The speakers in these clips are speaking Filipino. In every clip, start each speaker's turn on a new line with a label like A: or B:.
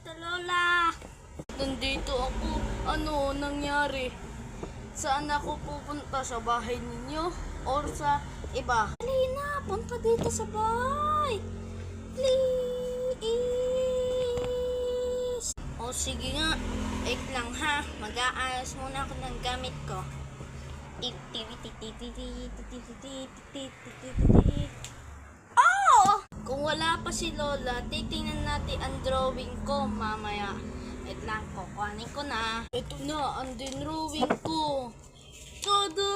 A: Tita Lola! Nandito ako. Ano nangyari? Saan ako pupunta? Sa bahay ninyo? Or sa iba? Dali na! Punta dito sa bahay! Please! O sige nga. Wait lang ha. Mag-aayos muna ako ng gamit ko. Oh! Kung wala pa si Lola, titingnan natin ang drawing ko mamaya. Wait lang, kukuhanin ko na. Ito na, ang drawing ko. Tada!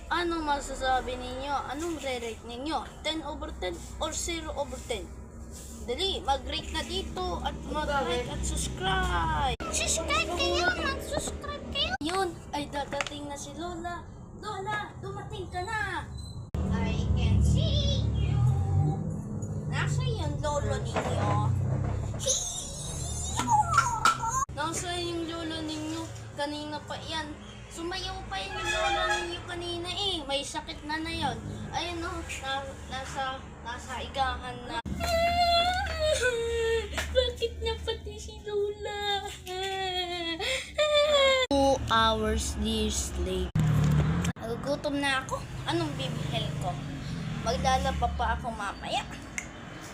A: Anong masasabi ninyo? Anong re-rate ninyo? 10 over 10 or 0 over 10? Dali, mag-rate na dito at mag-like at subscribe. Subscribe kayo! Mag-subscribe kayo! Yun, ay dadating na si Lola. Lola, dumating ka na! I can see you! Nasa yung lolo ninyo? Nasa yung lolo ninyo? Kanina pa yan. Sumayaw pa yung lolo ninyo kanina eh. May sakit na yun. Ayun o, nasa igahan na. Bakit na pati si Lola? 2 hours years late. Nagugutom na ako. Anong bibilhin ko? Maglalaba pa ako mamaya.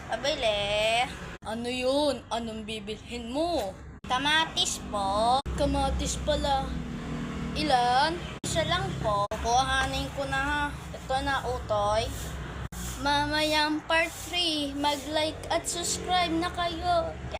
A: Pabili. Ano yun? Anong bibilhin mo? Kamatis po. Kamatis pala. Ilan? Isa lang po. Kukuhanin ko na ha. Ito na utoy. Mamayang part 3. Mag-like at subscribe na kayo.